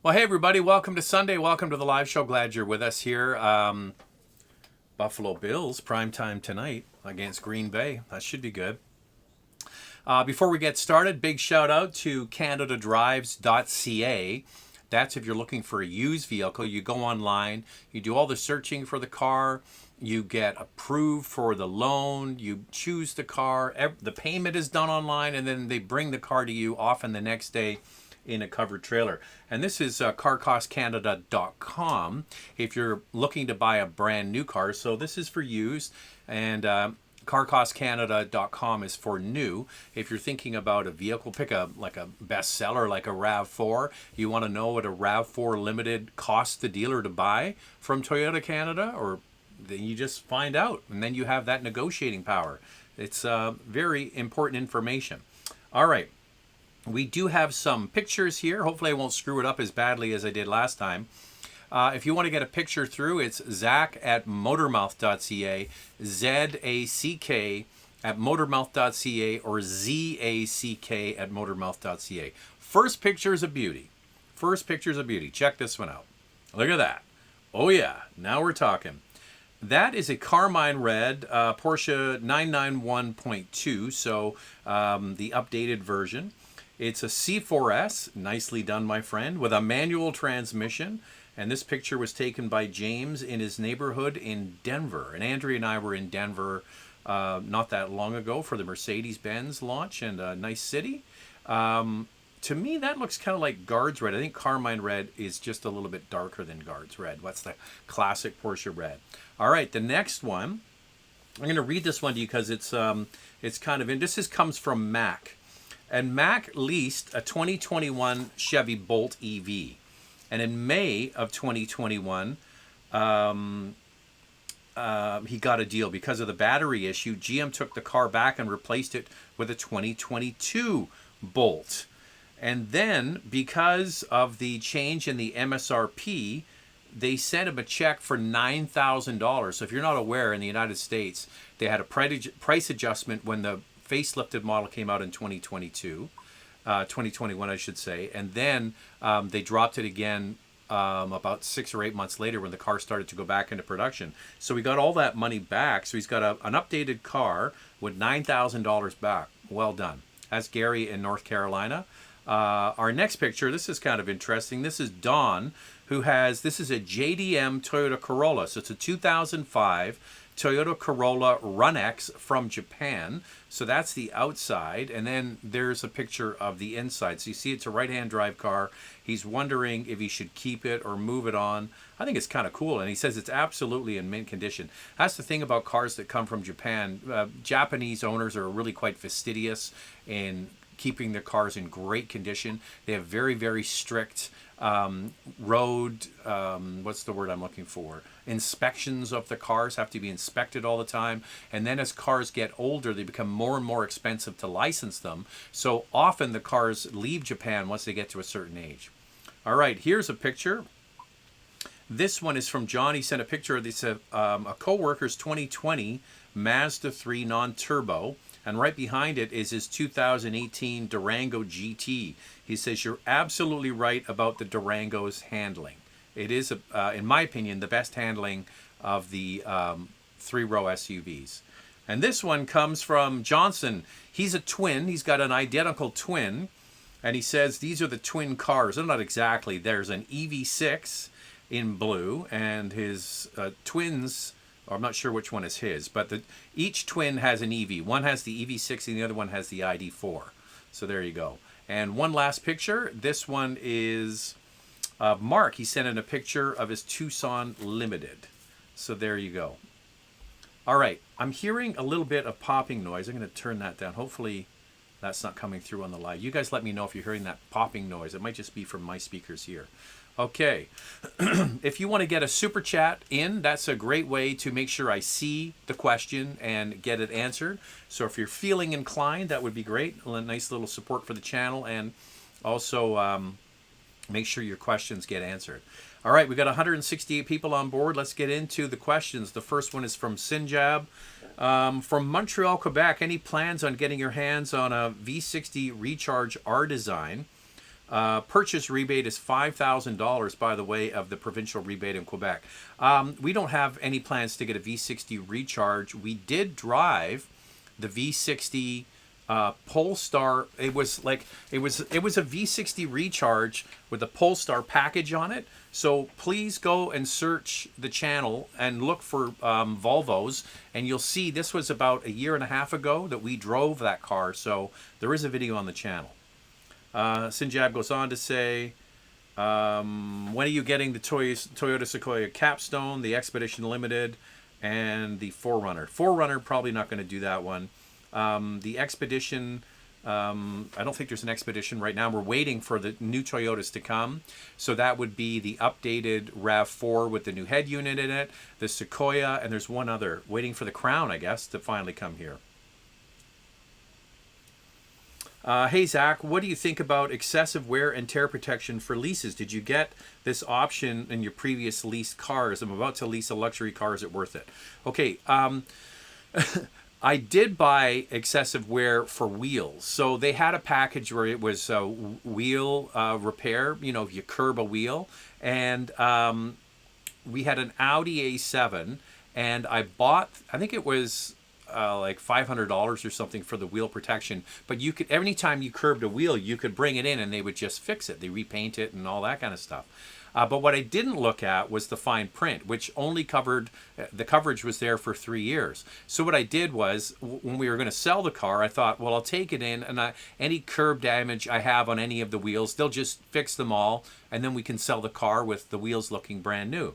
Well, hey everybody, welcome to Sunday. Welcome to the live show. Glad you're with us here. Buffalo Bills, prime time tonight against Green Bay. That should be good. Before we get started, big shout out to CanadaDrives.ca. That's if you're looking for a used vehicle. You go online, you do all the searching for the car, you get approved for the loan, you choose the car, the payment is done online, and then they bring the car to you often the next day in a covered trailer. And this is carcostcanada.com if you're looking to buy a brand new car. So this is for used, and carcostcanada.com is for new. If you're thinking about a vehicle, pick a bestseller like a RAV4. You want to know what a RAV4 Limited costs the dealer to buy from Toyota Canada, or then you just find out, and then you have that negotiating power. It's very important information. All right. We do have some pictures here. Hopefully I won't screw it up as badly as I did last time. If you want to get a picture through, it's Zach at motormouth.ca, Z-A-C-K at motormouth.ca, or Z-A-C-K at motormouth.ca. First picture's a beauty. First picture's a beauty. Check this one out. Look at that. Oh yeah, now we're talking. That is a carmine red Porsche 991.2, so the updated version. It's a C4S, nicely done, my friend, with a manual transmission. And this picture was taken by James in his neighborhood in Denver. And Andrea and I were in Denver not that long ago for the Mercedes-Benz launch, and a nice city. To me, that looks kind of like Guards Red. I think Carmine Red is just a little bit darker than Guards Red. What's the classic Porsche red? All right, the next one. I'm going to read this one to you because it's kind of in. This comes from Mac. And Mac leased a 2021 Chevy Bolt EV. And in May of 2021, he got a deal. Because of the battery issue, GM took the car back and replaced it with a 2022 Bolt. And then, because of the change in the MSRP, they sent him a check for $9,000. So if you're not aware, in the United States, they had a price adjustment when the facelifted model came out in 2021, I should say, and then they dropped it again about 6 or 8 months later when the car started to go back into production. So we got all that money back. So he's got an updated car with $9,000 back. Well done. That's Gary in North Carolina. Our next picture, this is kind of interesting. This is Don, this is a JDM Toyota Corolla. So it's a 2005 Toyota Corolla RunX from Japan. So that's the outside, and then there's a picture of the inside. So you see it's a right-hand drive car. He's wondering if he should keep it or move it on. I think it's kind of cool, and he says it's absolutely in mint condition. That's the thing about cars that come from Japan. Japanese owners are really quite fastidious in keeping their cars in great condition. They have very, very strict road, what's the word I'm looking for? Inspections of the cars have to be inspected all the time. And then as cars get older, they become more and more expensive to license them. So often the cars leave Japan once they get to a certain age. All right, here's a picture. This one is from John. He sent a picture of this, a co-worker's 2020 Mazda 3 non-turbo. And right behind it is his 2018 Durango GT. He says, you're absolutely right about the Durango's handling. It is, in my opinion, the best handling of the three-row SUVs. And this one comes from Johnson. He's a twin. He's got an identical twin. And he says, these are the twin cars. They're not exactly. There's an EV6 in blue, and his twins, or I'm not sure which one is his, but each twin has an EV. One has the EV6 and the other one has the ID4. So there you go. And one last picture. This one is Mark. He sent in a picture of his Tucson Limited. So there you go. All right. I'm hearing a little bit of popping noise. I'm going to turn that down. Hopefully that's not coming through on the live. You guys let me know if you're hearing that popping noise. It might just be from my speakers here. Okay, if you want to get a super chat in, that's a great way to make sure I see the question and get it answered. So if you're feeling inclined, that would be great. A nice little support for the channel, and also make sure your questions get answered. All right, we got 168 people on board. Let's get into the questions. The first one is from Sinjab. From Montreal, Quebec, any plans on getting your hands on a V60 Recharge R design? Purchase rebate is $5,000, by the way, of the provincial rebate in Quebec. We don't have any plans to get a V60 Recharge. We did drive the V60 Polestar. It was a V60 Recharge with a Polestar package on it. So please go and search the channel and look for Volvos, and you'll see this was about a year and a half ago that we drove that car. So there is a video on the channel. Sinjab goes on to say, when are you getting the Toyota Sequoia Capstone, the Expedition Limited, and the 4Runner? 4Runner, probably not going to do that one. The Expedition, I don't think there's an Expedition right now. We're waiting for the new Toyotas to come. So that would be the updated RAV4 with the new head unit in it, the Sequoia, and there's one other, waiting for the Crown, I guess, to finally come here. Hey, Zach, what do you think about excessive wear and tear protection for leases? Did you get this option in your previous leased cars? I'm about to lease a luxury car. Is it worth it? Okay. I did buy excessive wear for wheels. So they had a package where it was wheel repair, you know, if you curb a wheel. And we had an Audi A7, and I bought, I think it was like $500 or something for the wheel protection. But you could, anytime you curbed a wheel, you could bring it in and they would just fix it. They repaint it and all that kind of stuff. But what I didn't look at was the fine print, which only covered, the coverage was there for 3 years. So what I did was, when we were going to sell the car, I thought, well, I'll take it in, and any curb damage I have on any of the wheels, they'll just fix them all, and then we can sell the car with the wheels looking brand new.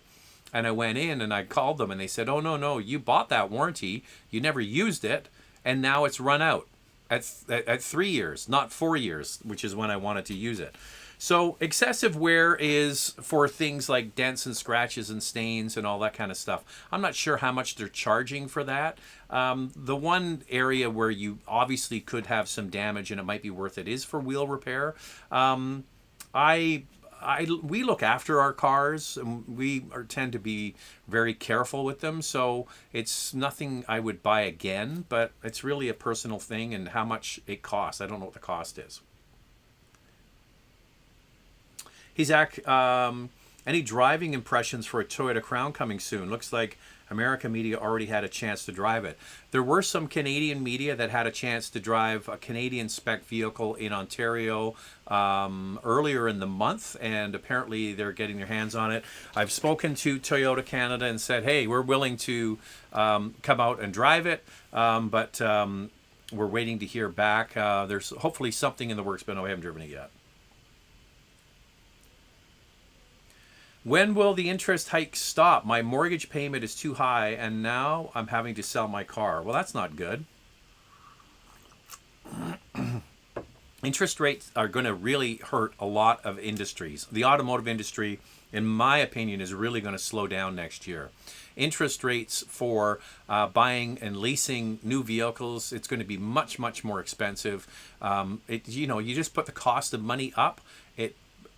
And I went in and I called them, and they said, oh, no, you bought that warranty, you never used it, and now it's run out at 3 years, not 4 years, which is when I wanted to use it. So excessive wear is for things like dents and scratches and stains and all that kind of stuff. I'm not sure how much they're charging for that. The one area where you obviously could have some damage and it might be worth it is for wheel repair. We look after our cars, and we tend to be very careful with them. So it's nothing I would buy again, but it's really a personal thing and how much it costs. I don't know what the cost is. Hey, Zach, any driving impressions for a Toyota Crown coming soon? Looks like American media already had a chance to drive it. There were some Canadian media that had a chance to drive a Canadian spec vehicle in Ontario earlier in the month, and apparently they're getting their hands on it. I've spoken to Toyota Canada and said, hey, we're willing to come out and drive it, but we're waiting to hear back. There's hopefully something in the works, but no, I haven't driven it yet. When will the interest hike stop? My mortgage payment is too high, and now I'm having to sell my car. Well, that's not good. Interest rates are going to really hurt a lot of industries. The automotive industry, in my opinion, is really going to slow down next year. Interest rates for buying and leasing new vehicles, it's going to be much, much more expensive. You just put the cost of money up, it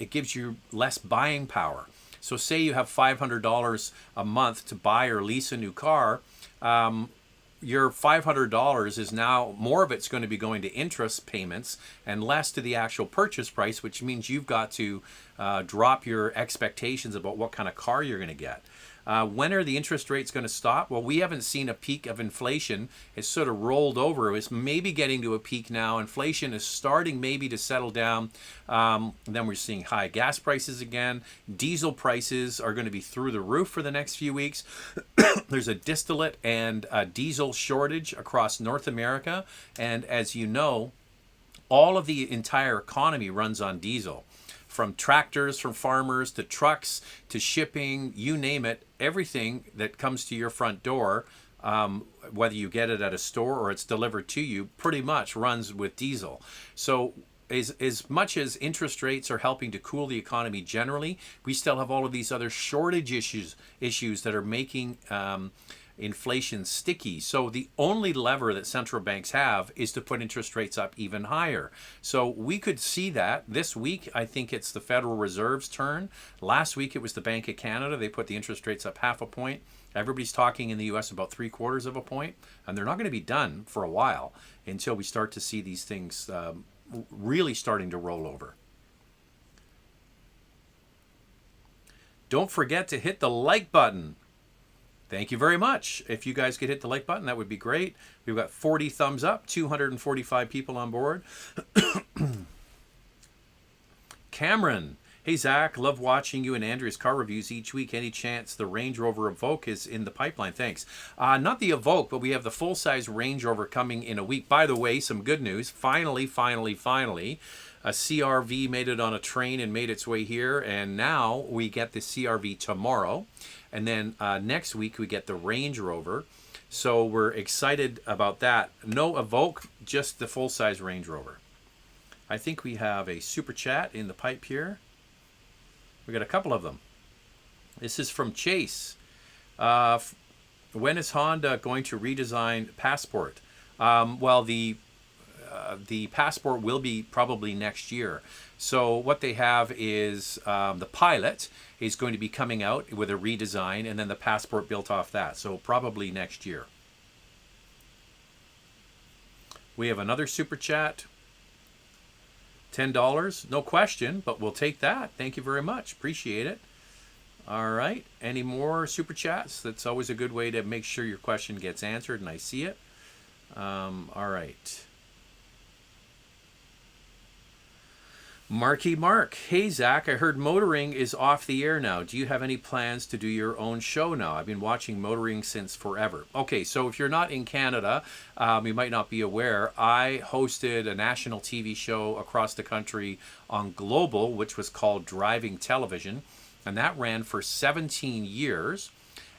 gives you less buying power. So say you have $500 a month to buy or lease a new car, your $500 is now, more of it's going to be going to interest payments and less to the actual purchase price, which means you've got to drop your expectations about what kind of car you're going to get. When are the interest rates going to stop? Well, we haven't seen a peak of inflation. It's sort of rolled over. It's maybe getting to a peak now. Inflation is starting maybe to settle down. Then we're seeing high gas prices again. Diesel prices are going to be through the roof for the next few weeks. There's a distillate and a diesel shortage across North America. And as you know, all of the entire economy runs on diesel. From tractors, from farmers, to trucks, to shipping, you name it, everything that comes to your front door, whether you get it at a store or it's delivered to you, pretty much runs with diesel. So as much as interest rates are helping to cool the economy generally, we still have all of these other shortage issues that are making inflation sticky. So the only lever that central banks have is to put interest rates up even higher. So we could see that this week. I think it's the Federal Reserve's turn. Last week it was the Bank of Canada. They put the interest rates up 0.5 point. Everybody's talking in the US about 0.75 point, and they're not going to be done for a while until we start to see these things really starting to roll over. Don't forget to hit the like button. Thank you very much. If you guys could hit the like button, that would be great. We've got 40 thumbs up, 245 people on board. Cameron. Hey, Zach. Love watching you and Andrea's car reviews each week. Any chance the Range Rover Evoque is in the pipeline? Thanks. Not the Evoque, but we have the full-size Range Rover coming in a week. By the way, some good news. Finally, a CRV made it on a train and made its way here. And now we get the CRV tomorrow. And then next week we get the Range Rover. So we're excited about that. No Evoque, just the full-size Range Rover. I think we have a super chat in the pipe here. We got a couple of them. This is from Chase. When is Honda going to redesign Passport? Well, the Passport will be probably next year. So what they have is the Pilot is going to be coming out with a redesign, and then the Passport built off that. So probably next year. We have another super chat. $10, no question, but we'll take that. Thank you very much. Appreciate it. All right. Any more super chats? That's always a good way to make sure your question gets answered and I see it. All right. Marky Mark. Hey, Zach, I heard motoring is off the air now. Do you have any plans to do your own show now? I've been watching motoring since forever. Okay, so if you're not in Canada, you might not be aware, I hosted a national TV show across the country on Global, which was called Driving Television, and that ran for 17 years.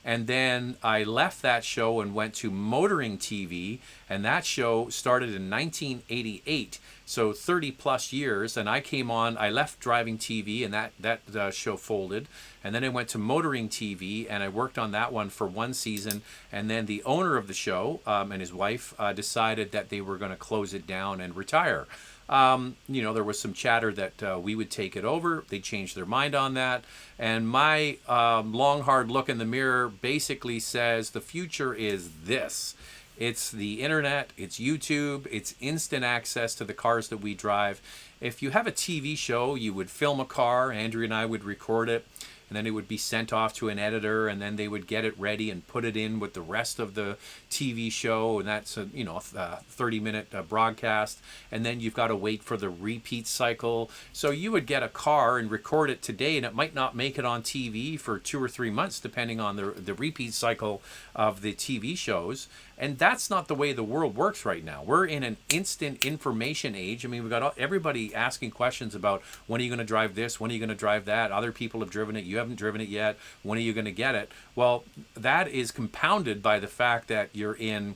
And then I left that show and went to Motoring TV, and that show started in 1988, so 30 plus years. And I came on, I left Driving TV, and that show folded. And then I went to Motoring TV, and I worked on that one for one season. And then the owner of the show and his wife decided that they were going to close it down and retire. There was some chatter that we would take it over. They changed their mind on that. And my long, hard look in the mirror basically says the future is this. It's the internet, it's YouTube, it's instant access to the cars that we drive. If you have a TV show, you would film a car, Andrew and I would record it, and then it would be sent off to an editor, and then they would get it ready and put it in with the rest of the TV show, and that's a 30-minute broadcast, and then you've got to wait for the repeat cycle. So you would get a car and record it today, and it might not make it on TV for 2 or 3 months, depending on the repeat cycle of the TV shows. And that's not the way the world works right now. We're in an instant information age. I mean, we've got everybody asking questions about when are you going to drive this? When are you going to drive that? Other people have driven it. You haven't driven it yet. When are you going to get it? Well, that is compounded by the fact that you're in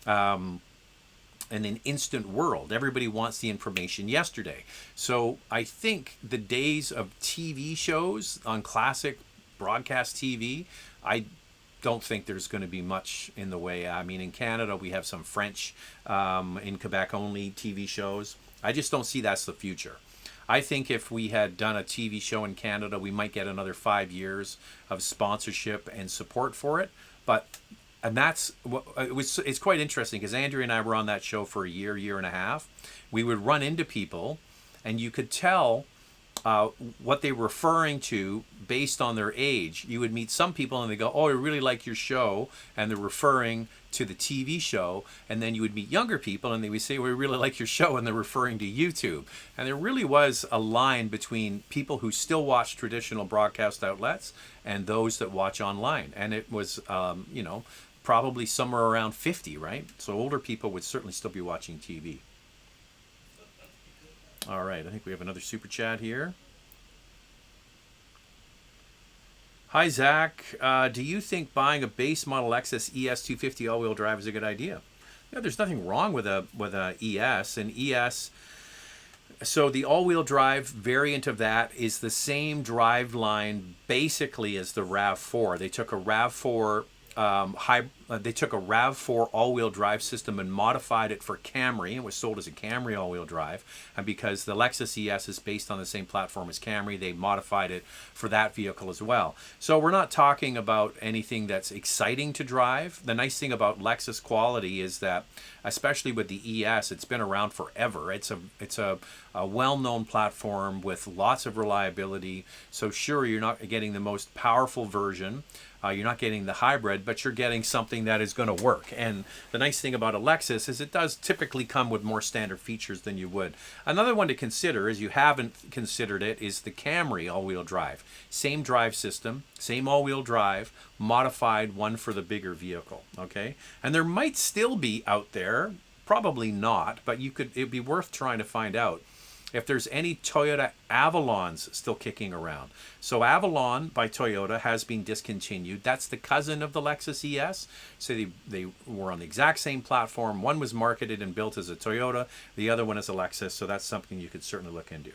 an instant world. Everybody wants the information yesterday. So I think the days of TV shows on classic broadcast TV, I don't think there's going to be much in the way. I mean, in Canada, we have some French, in Quebec only TV shows. I just don't see that's the future. I think if we had done a TV show in Canada, we might get another 5 years of sponsorship and support for it. It's quite interesting because Andrea and I were on that show for a year and a half. We would run into people and you could tell what they were referring to based on their age. You would meet some people and they go, oh, I really like your show, and they're referring to the TV show. And then you would meet younger people and they would say, well, I really like your show, and they're referring to YouTube. And there really was a line between people who still watch traditional broadcast outlets and those that watch online. And it was probably somewhere around 50, right? So older people would certainly still be watching TV. All right, I think we have another super chat here. Hi, Zach. Do you think buying a base model Lexus ES 250 all-wheel drive is a good idea? Yeah, there's nothing wrong with a ES. An ES, so the all-wheel drive variant of that is the same drive line basically as the RAV4. They took a RAV4 they took a RAV4 all-wheel drive system and modified it for Camry. It was sold as a Camry all-wheel drive. And because the Lexus ES is based on the same platform as Camry, they modified it for that vehicle as well. So we're not talking about anything that's exciting to drive. The nice thing about Lexus quality is that, especially with the ES, it's been around forever. It's a well-known platform with lots of reliability. So sure, you're not getting the most powerful version. You're not getting the hybrid, but you're getting something that is going to work. And the nice thing about a Lexus is it does typically come with more standard features than you would. Another one to consider, is you haven't considered it, is the Camry all-wheel drive. Same drive system, same all-wheel drive, modified one for the bigger vehicle, okay? And there might still be out there, probably not, but it'd be worth trying to find out if there's any Toyota Avalons still kicking around. So Avalon by Toyota has been discontinued. That's the cousin of the Lexus ES. So they were on the exact same platform. One was marketed and built as a Toyota. The other one is a Lexus. So that's something you could certainly look into.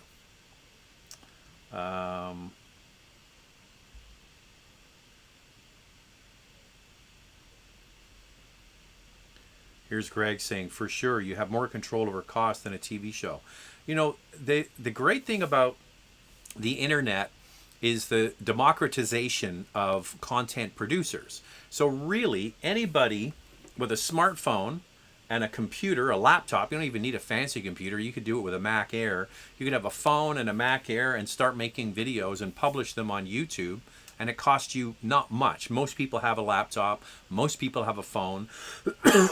Here's Greg saying, for sure, you have more control over cost than a TV show. You know, the great thing about the internet is the democratization of content producers. So really, anybody with a smartphone and a computer, a laptop, you don't even need a fancy computer. You could do it with a Mac Air. You could have a phone and a Mac Air and start making videos and publish them on YouTube. And it costs you not much. Most people have a laptop. Most people have a phone.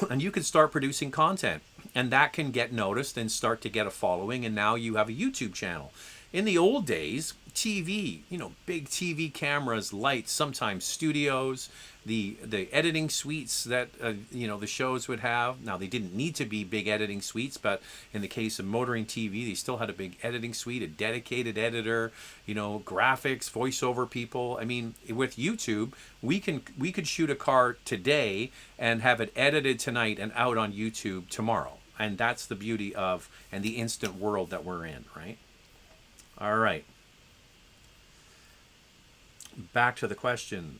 And you can start producing content. And that can get noticed and start to get a following. And now you have a YouTube channel. In the old days, TV, big TV cameras, lights, sometimes studios, the editing suites that, the shows would have. Now, they didn't need to be big editing suites, but in the case of motoring TV, they still had a big editing suite, a dedicated editor, graphics, voiceover people. I mean, with YouTube, we could shoot a car today and have it edited tonight and out on YouTube tomorrow. And that's the beauty of, and the instant world that we're in, right? All right. Back to the questions.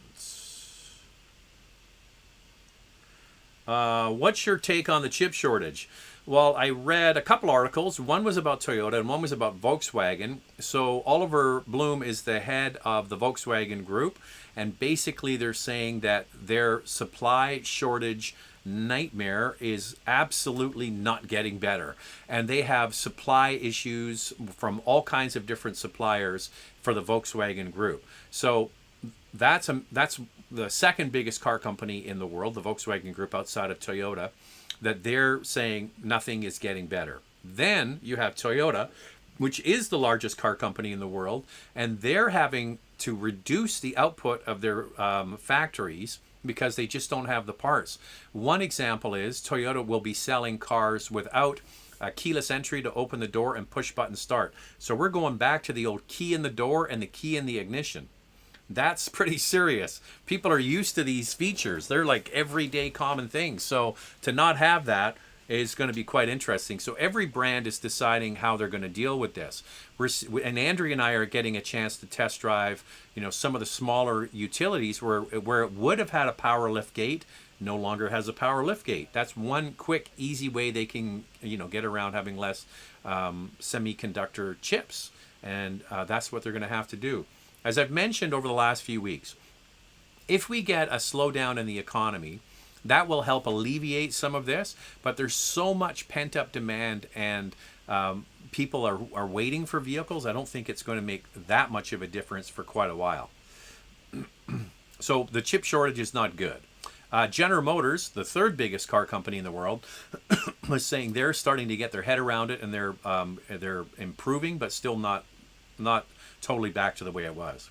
What's your take on the chip shortage? Well, I read a couple articles. One was about Toyota and one was about Volkswagen. So Oliver Bloom is the head of the Volkswagen Group. And basically they're saying that their supply shortage nightmare is absolutely not getting better. And they have supply issues from all kinds of different suppliers for the Volkswagen Group. So that's the second biggest car company in the world, the Volkswagen Group, outside of Toyota, that they're saying nothing is getting better. Then you have Toyota, which is the largest car company in the world, and they're having to reduce the output of their factories because they just don't have the parts. One example is Toyota will be selling cars without a keyless entry to open the door and push button start. So we're going back to the old key in the door and the key in the ignition. That's pretty serious. People are used to these features. They're like everyday common things. So to not have that is going to be quite interesting. So every brand is deciding how they're going to deal with this. And Andrea and I are getting a chance to test drive, some of the smaller utilities where it would have had a power lift gate, no longer has a power lift gate. That's one quick, easy way they can, get around having less semiconductor chips. And that's what they're going to have to do. As I've mentioned over the last few weeks, if we get a slowdown in the economy, that will help alleviate some of this, but there's so much pent-up demand and people are waiting for vehicles. I don't think it's going to make that much of a difference for quite a while. So the chip shortage is not good. General Motors, the third biggest car company in the world, was saying they're starting to get their head around it and they're improving, but still not totally back to the way it was.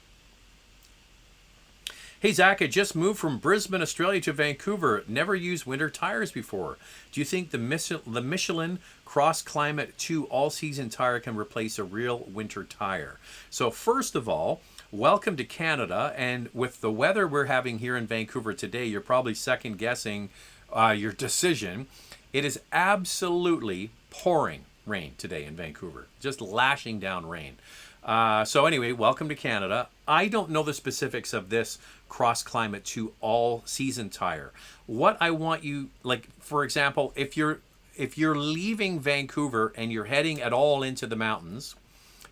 Hey, Zach, I just moved from Brisbane, Australia to Vancouver. Never used winter tires before. Do you think the Michelin Cross Climate 2 all-season tire can replace a real winter tire? So first of all, welcome to Canada. And with the weather we're having here in Vancouver today, you're probably second-guessing your decision. It is absolutely pouring rain today in Vancouver, just lashing down rain. So anyway, welcome to Canada. I don't know the specifics of this cross climate to all season tire. What I want you, like for example, if you're leaving Vancouver and you're heading at all into the mountains,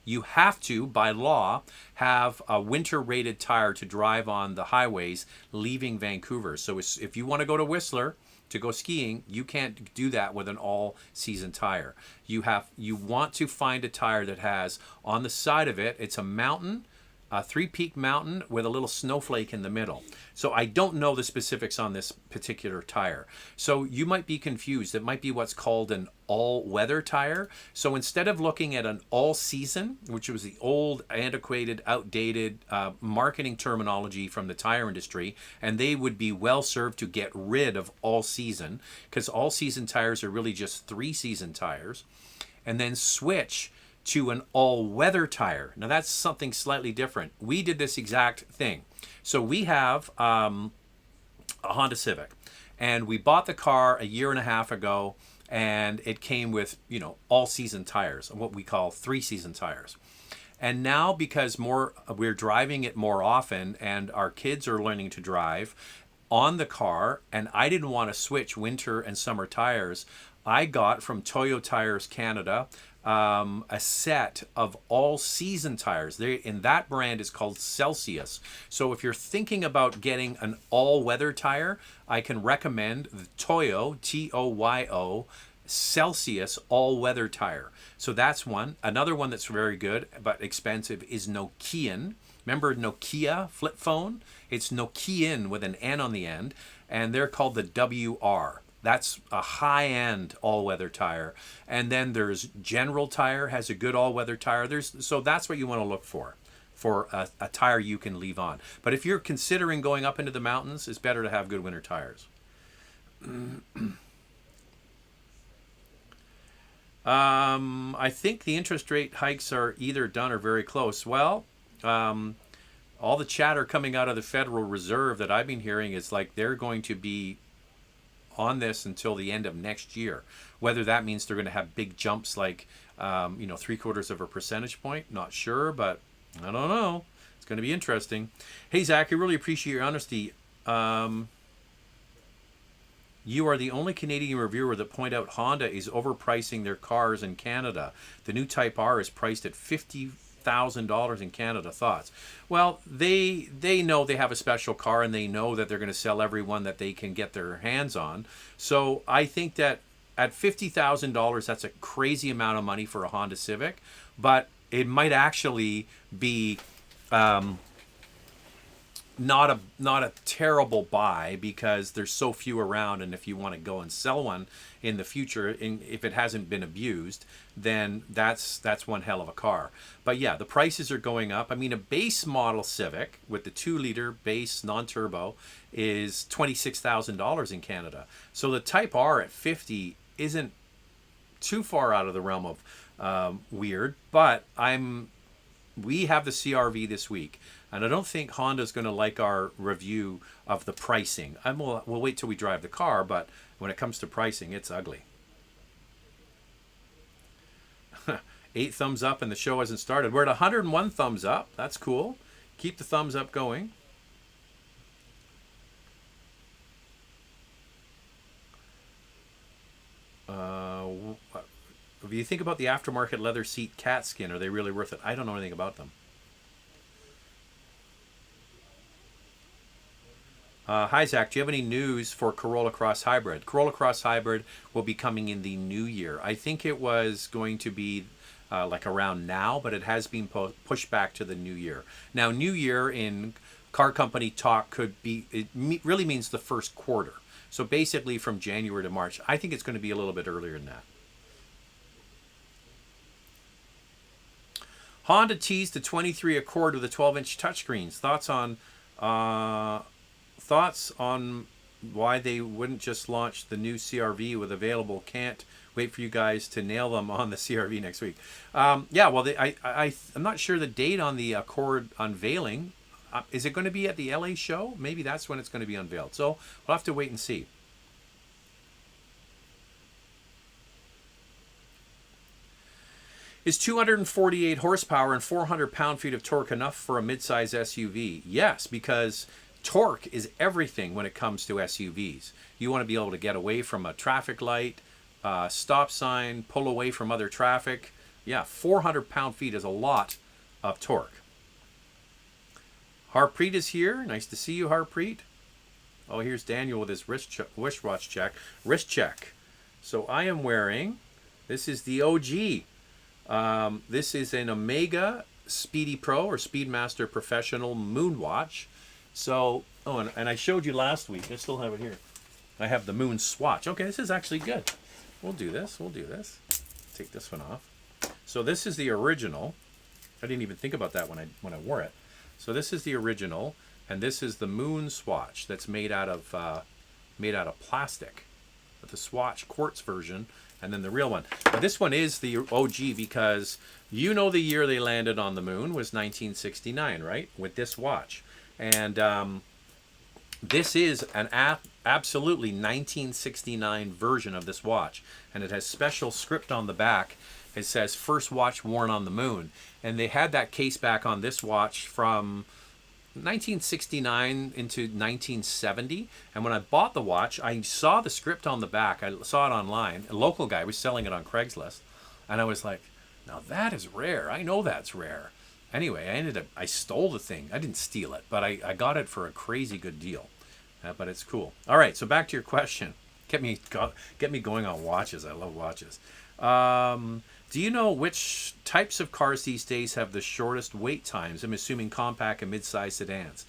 you have to, by law, have a winter rated tire to drive on the highways leaving Vancouver. So if you want to go to Whistler to go skiing, you can't do that with an all season tire. You want to find a tire that has on the side of it, it's a mountain, a three-peak mountain with a little snowflake in the middle. So I don't know the specifics on this particular tire. So you might be confused. It might be what's called an all-weather tire. So instead of looking at an all-season, which was the old, antiquated, outdated marketing terminology from the tire industry, and they would be well served to get rid of all-season, because all-season tires are really just three-season tires, and then switch to an all-weather tire. Now that's something slightly different. We did this exact thing. So we have a Honda Civic, and we bought the car a year and a half ago, and it came with, you know, all-season tires, what we call three-season tires. And now, because we're driving it more often, and our kids are learning to drive on the car, and I didn't want to switch winter and summer tires, I got from Toyo Tires Canada a set of all-season tires. In that brand is called Celsius. So if you're thinking about getting an all-weather tire, I can recommend the Toyo, Toyo, Celsius all-weather tire. So that's one. Another one that's very good but expensive is Nokian. Remember Nokia flip phone? It's Nokian with an N on the end, and they're called the WR. That's a high-end all-weather tire. And then there's General Tire has a good all-weather tire. So that's what you want to look for a tire you can leave on. But if you're considering going up into the mountains, it's better to have good winter tires. I think the interest rate hikes are either done or very close. Well, all the chatter coming out of the Federal Reserve that I've been hearing is like they're going to be on this until the end of next year. Whether that means they're going to have big jumps like, 0.75 of a percentage point, not sure, but I don't know. It's going to be interesting. Hey, Zach, I really appreciate your honesty. You are the only Canadian reviewer that point out Honda is overpricing their cars in Canada. The new Type R is priced at $50,000 in Canada. Thoughts? Well, they know they have a special car, and they know that they're going to sell every one that they can get their hands on. So I think that at $50,000, that's a crazy amount of money for a Honda Civic, but it might actually be not a terrible buy because there's so few around, and if you want to go and sell one in the future, if it hasn't been abused, then that's one hell of a car. But yeah, the prices are going up. I mean, a base model Civic with the 2-liter base non-turbo is $26,000 in Canada. So the Type R at 50 isn't too far out of the realm of weird, but we have the CR-V this week, and I don't think Honda's going to like our review of the pricing. We'll wait till we drive the car, but when it comes to pricing, it's ugly. 8 thumbs up and the show hasn't started. We're at 101 thumbs up. That's cool. Keep the thumbs up going. If you think about the aftermarket leather seat cat skin, are they really worth it? I don't know anything about them. Hi, Zach. Do you have any news for Corolla Cross Hybrid? Corolla Cross Hybrid will be coming in the new year. I think it was going to be like around now, but it has been pushed back to the new year. Now, new year in car company talk really means the first quarter. So basically from January to March. I think it's going to be a little bit earlier than that. Honda teased the 23 Accord with the 12-inch touchscreens. Thoughts on why they wouldn't just launch the new CR-V with available? Can't wait for you guys to nail them on the CR-V next week. Yeah, well, I'm not sure the date on the Accord unveiling. Is it going to be at the LA show? Maybe that's when it's going to be unveiled. So we'll have to wait and see. Is 248 horsepower and 400 pound-feet of torque enough for a midsize SUV? Yes, because torque is everything when it comes to SUVs. You want to be able to get away from a traffic light, stop sign, pull away from other traffic. Yeah, 400 pound-feet is a lot of torque. Harpreet is here. Nice to see you, Harpreet. Oh, here's Daniel with his wristwatch check. Wrist check. So I am wearing, this is the OG. This is an Omega Speedy Pro or Speedmaster Professional Moon Watch. So, oh, and I showed you last week. I still have it here. I have the Moon Swatch. Okay, this is actually good. We'll do this. We'll do this. Take this one off. So this is the original. I didn't even think about that when I wore it. So this is the original, and this is the Moon Swatch that's made out of plastic. But the Swatch quartz version, and then the real one. But this one is the OG because you know the year they landed on the moon was 1969, right? With this watch. And this is an absolutely 1969 version of this watch. And it has special script on the back. It says, first watch worn on the moon. And they had that case back on this watch from 1969 into 1970, and when I bought the watch, I saw the script on the back. I saw it online. A local guy was selling it on Craigslist, and I was like, now that is rare. I know that's rare. Anyway, I stole the thing. I didn't steal it, but I got it for a crazy good deal. But it's cool. All right, so back to your question. Get me going on watches. I love watches. Do you know which types of cars these days have the shortest wait times? I'm assuming compact and mid-size sedans.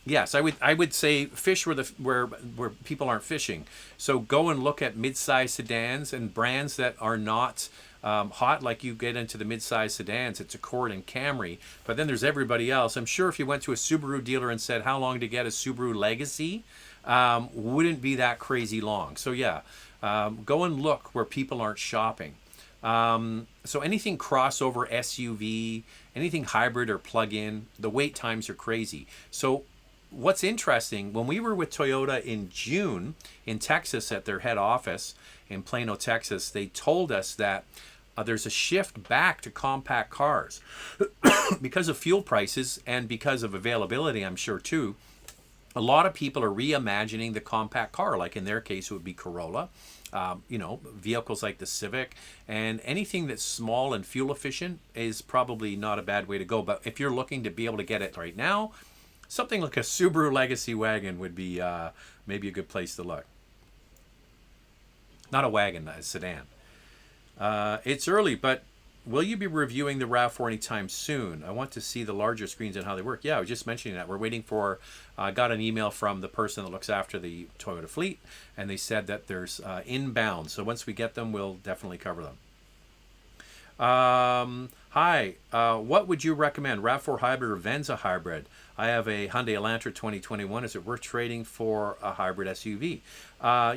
Yes, I would say fish where people aren't fishing. So go and look at mid-size sedans and brands that are not hot, like you get into the mid-size sedans. It's Accord and Camry, but then there's everybody else. I'm sure if you went to a Subaru dealer and said how long to get a Subaru Legacy, wouldn't be that crazy long. So yeah, go and look where people aren't shopping. So anything crossover SUV, anything hybrid or plug-in, the wait times are crazy. So what's interesting, when we were with Toyota in June in Texas at their head office in Plano, Texas, they told us that there's a shift back to compact cars because of fuel prices and because of availability, I'm sure too. A lot of people are reimagining the compact car, like in their case it would be Corolla. Vehicles like the Civic, and anything that's small and fuel efficient is probably not a bad way to go. But if you're looking to be able to get it right now, something like a Subaru Legacy wagon would be maybe a good place to look. Not a wagon, a sedan. It's early, but will you be reviewing the RAV4 anytime soon? I want to see the larger screens and how they work. Yeah, I was just mentioning that. We're waiting for, I got an email from the person that looks after the Toyota fleet, and they said that there's inbound. So once we get them, we'll definitely cover them. Hi, what would you recommend, RAV4 hybrid or Venza hybrid? I have a Hyundai Elantra 2021. Is it worth trading for a hybrid SUV?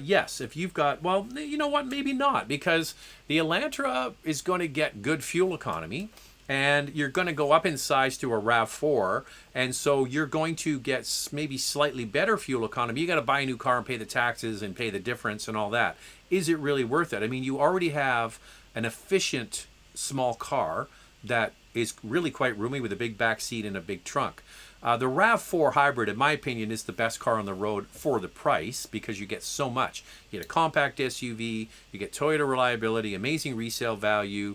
Yes, if you've got, well, you know what, maybe not, because the Elantra is going to get good fuel economy, and you're going to go up in size to a RAV4, and so you're going to get maybe slightly better fuel economy. You got to buy a new car and pay the taxes and pay the difference and all that. Is it really worth it? I mean, you already have an efficient small car that is really quite roomy with a big back seat and a big trunk. The RAV4 hybrid, in my opinion, is the best car on the road for the price because you get so much. You get a compact SUV, you get Toyota reliability, amazing resale value,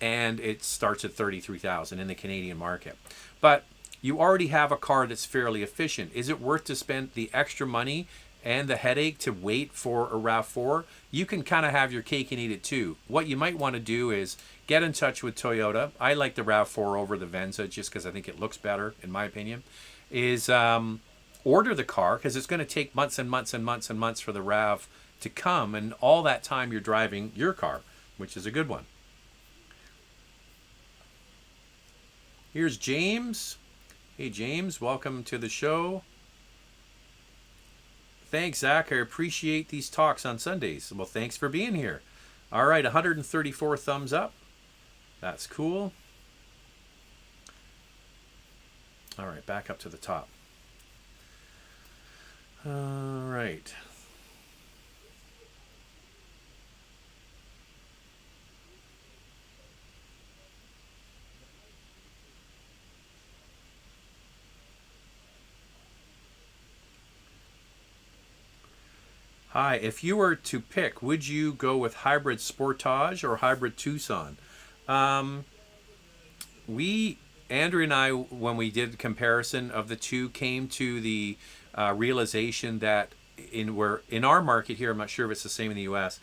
and it starts at $33,000 in the Canadian market. But you already have a car that's fairly efficient. Is it worth to spend the extra money and the headache to wait for a RAV4? You can kind of have your cake and eat it too. What you might want to do is get in touch with Toyota. I like the RAV4 over the Venza just because I think it looks better, in my opinion. Is order the car because it's going to take months and months and months and months for the RAV to come, and all that time you're driving your car, which is a good one. Here's James. Hey James, welcome to the show. Thanks, Zach. I appreciate these talks on Sundays. Well, thanks for being here. All right, 134 thumbs up. That's cool. All right, back up to the top. All right. Hi, if you were to pick, would you go with hybrid Sportage or hybrid Tucson? Um, we, Andrew and I, when we did comparison of the two, came to the realization that in our market here, I'm not sure if it's the same in the U.S.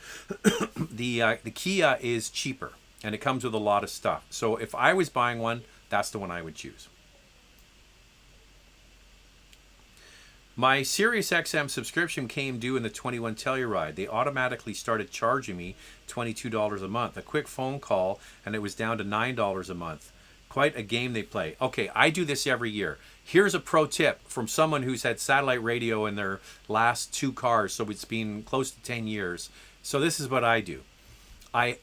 The Kia is cheaper and it comes with a lot of stuff. So if I was buying one, that's the one I would choose. My Sirius XM subscription came due in the 21 Telluride. They automatically started charging me $22 a month. A quick phone call and it was down to $9 a month. Quite a game they play. Okay, I do this every year. Here's a pro tip from someone who's had satellite radio in their last 2 cars, so it's been close to 10 years. So this is what I do. I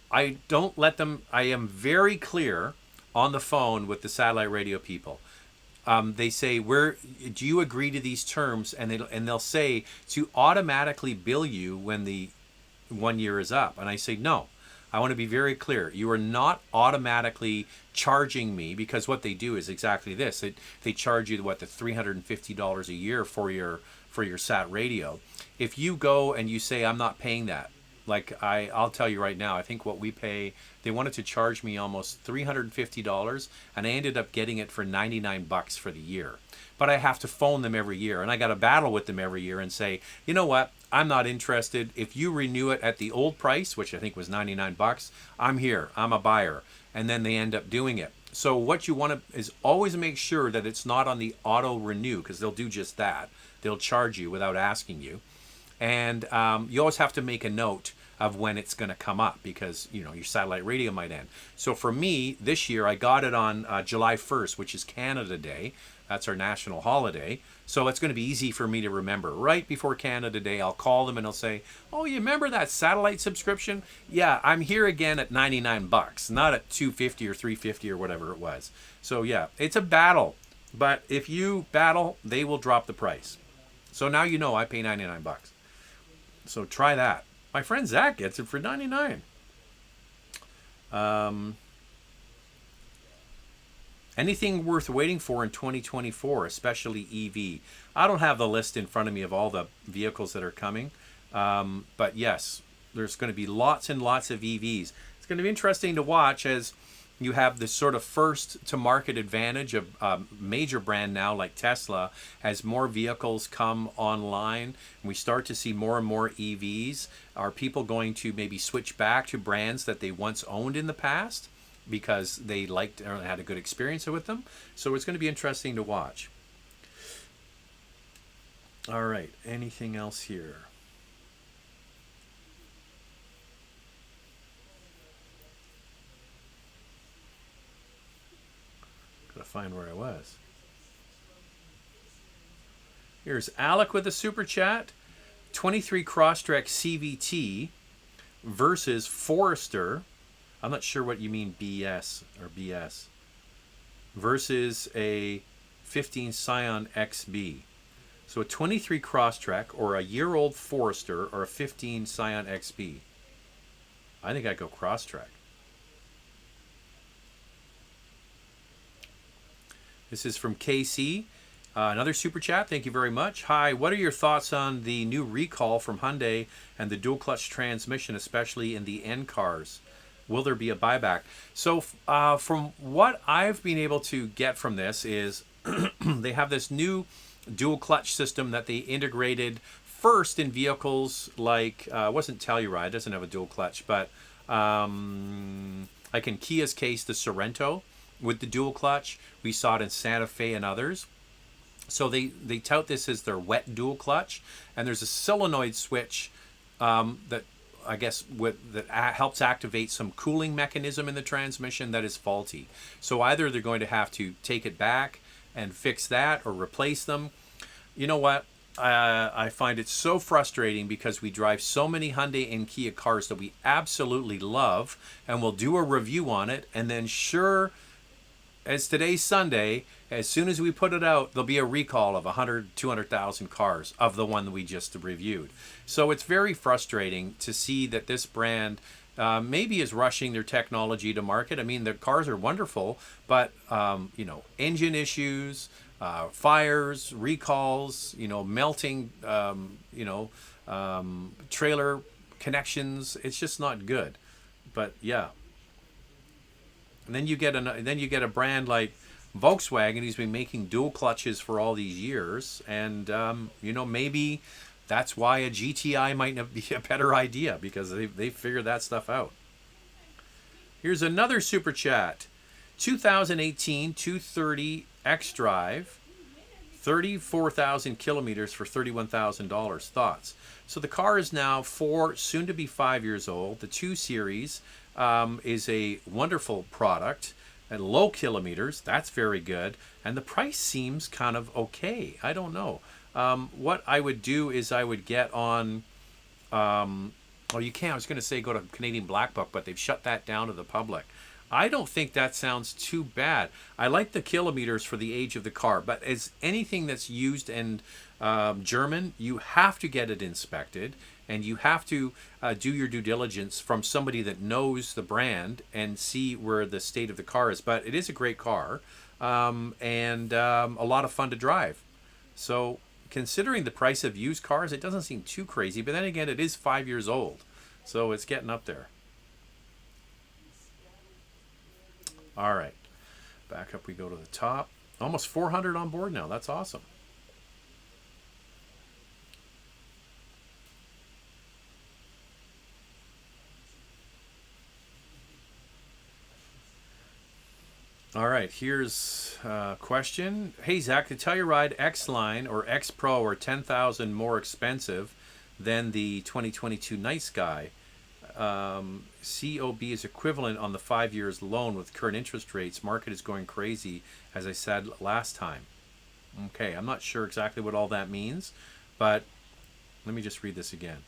don't let them, I am very clear on the phone with the satellite radio people. They say, "Where do you agree to these terms?" And they'll say to automatically bill you when the 1 year is up. And I say, no. I want to be very clear. You are not automatically charging me, because what they do is exactly this. They charge you the $350 a year for your sat radio. If you go and you say, I'm not paying that, like I'll tell you right now, I think what we pay, they wanted to charge me almost $350, and I ended up getting it for $99 for the year. But I have to phone them every year, and I got to battle with them every year and say, you know what, I'm not interested. If you renew it at the old price, which I think was $99, I'm here, I'm a buyer. And then they end up doing it. So what you want to is always make sure that it's not on the auto renew, because they'll do just that. They'll charge you without asking you. And you always have to make a note of when it's going to come up, because your satellite radio might end. So for me, this year I got it on July 1st, which is Canada Day. That's our national holiday. So it's going to be easy for me to remember. Right before Canada Day, I'll call them and I'll say, oh, you remember that satellite subscription? Yeah, I'm here again at $99, not at $250 or $350 or whatever it was. So yeah, it's a battle. But if you battle, they will drop the price. So now you know I pay $99. So try that. My friend Zach gets it for $99. Anything worth waiting for in 2024, especially EV? I don't have the list in front of me of all the vehicles that are coming. But yes, there's going to be lots and lots of EVs. It's going to be interesting to watch as you have this sort of first to market advantage of a major brand now like Tesla. As more vehicles come online and we start to see more and more EVs, are people going to maybe switch back to brands that they once owned in the past because they liked or had a good experience with them? So it's going to be interesting to watch. All right, anything else here? Gotta find where I was. Here's Alec with a super chat. 23 Crosstrek CVT versus Forester. I'm not sure what you mean BS or BS. Versus a 15 Scion XB. So a 23 Crosstrek or a year-old Forester or a 15 Scion XB. I think I'd go Crosstrek. This is from KC. Another super chat. Thank you very much. Hi, what are your thoughts on the new recall from Hyundai and the dual clutch transmission, especially in the N cars? Will there be a buyback? So from what I've been able to get from this is they have this new dual clutch system that they integrated first in vehicles like, it wasn't Telluride, it doesn't have a dual clutch, but like in Kia's case, the Sorento with the dual clutch. We saw it in Santa Fe and others. So they tout this as their wet dual clutch, and there's a solenoid switch that I guess that helps activate some cooling mechanism in the transmission that is faulty. So either they're going to have to take it back and fix that or replace them. You know what? I find it so frustrating because we drive so many Hyundai and Kia cars that we absolutely love, and we'll do a review on it, and then sure as today's Sunday, as soon as we put it out, there'll be a recall of 100, 200,000 cars of the one that we just reviewed. So it's very frustrating to see that this brand maybe is rushing their technology to market. I mean, the cars are wonderful, but, engine issues, fires, recalls, melting, trailer connections. It's just not good. But yeah. And then you get a brand like Volkswagen, who's been making dual clutches for all these years, and maybe that's why a GTI might not be a better idea, because they figured that stuff out. Here's another super chat. 2018 230 X-Drive, 34,000 kilometers for $31,000. Thoughts? So the car is now 4, soon to be 5 years old. The 2 Series is a wonderful product at low kilometers. That's very good. And the price seems kind of okay. I don't know. What I would do is I would get on... you can. I was going to say go to Canadian Black Book, but they've shut that down to the public. I don't think that sounds too bad. I like the kilometers for the age of the car, but as anything that's used in German, you have to get it inspected, and you have to do your due diligence from somebody that knows the brand and see where the state of the car is. But it is a great car, and a lot of fun to drive. So considering the price of used cars, it doesn't seem too crazy. But then again, it is 5 years old, so it's getting up there. All right, back up we go to the top. Almost 400 on board now. That's awesome. All right, here's a question. Hey, Zach, the Telluride X-Line or X Pro are $10,000 more expensive than the 2022 Night Sky. COB is equivalent on the 5 years loan with current interest rates. Market is going crazy, as I said last time. Okay, I'm not sure exactly what all that means, but let me just read this again.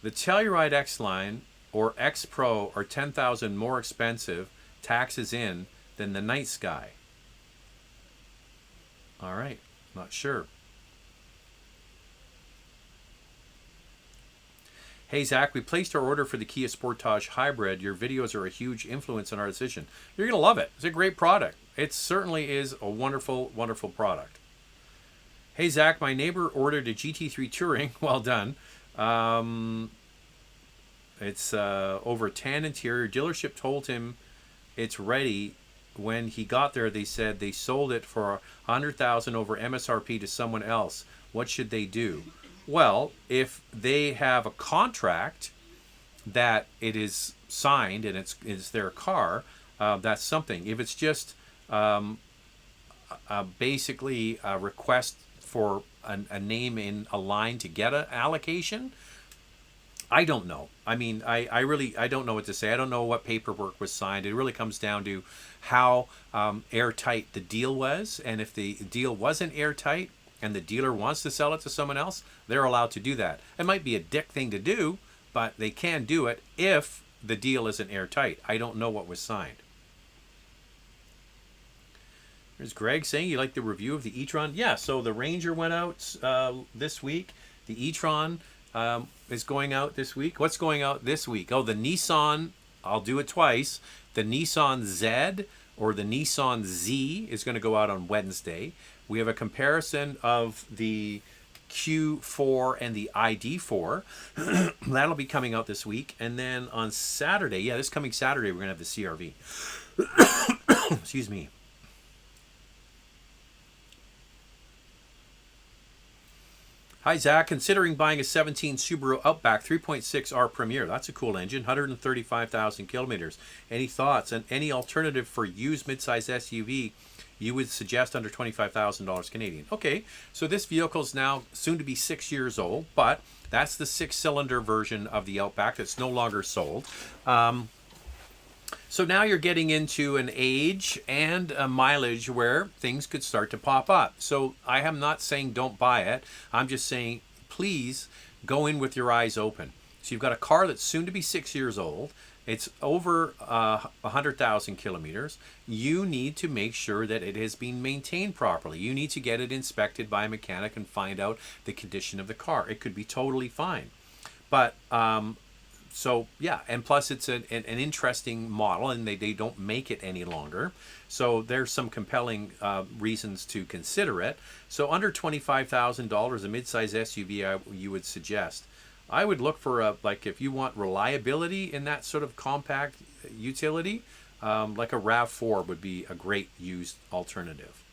The Telluride X-Line or X Pro are $10,000 more expensive, taxes in, than the Night Sky. All right, not sure. Hey, Zach, we placed our order for the Kia Sportage Hybrid. Your videos are a huge influence on our decision. You're going to love it. It's a great product. It certainly is a wonderful, wonderful product. Hey, Zach, my neighbor ordered a GT3 Touring. Well done. It's over tan interior. Dealership told him it's ready. When he got there, they said they sold it for $100,000 over MSRP to someone else. What should they do? Well, if they have a contract that it is signed and it's their car, that's something. If it's just basically a request for a name in a line to get an allocation, I don't know. I mean, I really don't know what to say. I don't know what paperwork was signed. It really comes down to how airtight the deal was. And if the deal wasn't airtight and the dealer wants to sell it to someone else, they're allowed to do that. It might be a dick thing to do, but they can do it if the deal isn't airtight. I don't know what was signed. There's Greg saying you like the review of the e-tron. Yeah, so the Ranger went out this week. The e-tron is going out this week. What's going out this week? Oh, the Nissan, I'll do it twice. The Nissan Z or the Nissan Z is going to go out on Wednesday. We have a comparison of the Q4 and the ID4. That'll be coming out this week. And then on Saturday, this coming Saturday, we're going to have the CRV. Excuse me. Hi, Zach. Considering buying a 17 Subaru Outback 3.6R Premier. That's a cool engine, 135,000 kilometers. Any thoughts? And any alternative for used midsize SUV you would suggest under $25,000 Canadian? Okay, so this vehicle is now soon to be 6 years old, but that's the 6-cylinder version of the Outback that's no longer sold. So now you're getting into an age and a mileage where things could start to pop up. So I am not saying don't buy it. I'm just saying please go in with your eyes open. So you've got a car that's soon to be 6 years old. It's over 100,000 kilometers. You need to make sure that it has been maintained properly. You need to get it inspected by a mechanic and find out the condition of the car. It could be totally fine. But So yeah, and plus it's an interesting model, and they don't make it any longer. So there's some compelling reasons to consider it. So under $25,000, a midsize SUV, you would suggest. I would look for like if you want reliability in that sort of compact utility, like a RAV4 would be a great used alternative.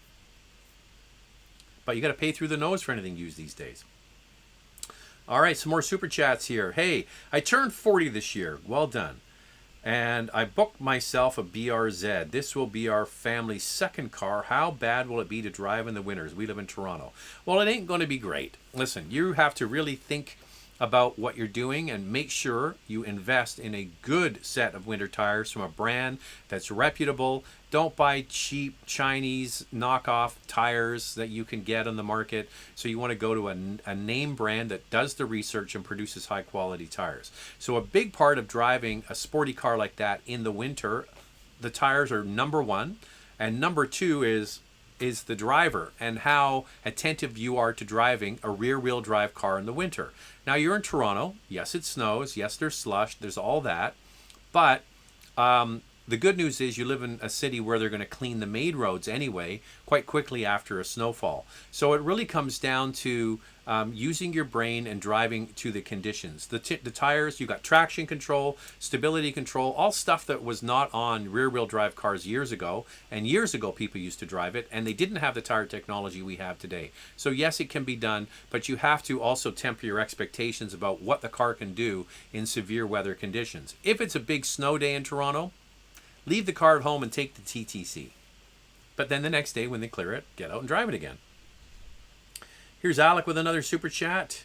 But you got to pay through the nose for anything used these days. All right, some more super chats here. Hey, I turned 40 this year. Well done. And I booked myself a BRZ. This will be our family's second car. How bad will it be to drive in the winters? We live in Toronto. Well, it ain't going to be great. Listen, you have to really think about what you're doing and make sure you invest in a good set of winter tires from a brand that's reputable. Don't buy cheap Chinese knockoff tires that you can get on the market. So you want to go to a name brand that does the research and produces high quality tires. So a big part of driving a sporty car like that in the winter, the tires are number one, and number two is the driver and how attentive you are to driving a rear-wheel drive car in the winter. Now, you're in Toronto. Yes, it snows. Yes, there's slush. There's all that. But the good news is you live in a city where they're going to clean the main roads anyway quite quickly after a snowfall. So it really comes down to using your brain and driving to the conditions. The tires, you got traction control, stability control, all stuff that was not on rear-wheel drive cars years ago. And years ago, people used to drive it, and they didn't have the tire technology we have today. So yes, it can be done, but you have to also temper your expectations about what the car can do in severe weather conditions. If it's a big snow day in Toronto, leave the car at home and take the TTC. But then the next day when they clear it, get out and drive it again. Here's Alec with another super chat.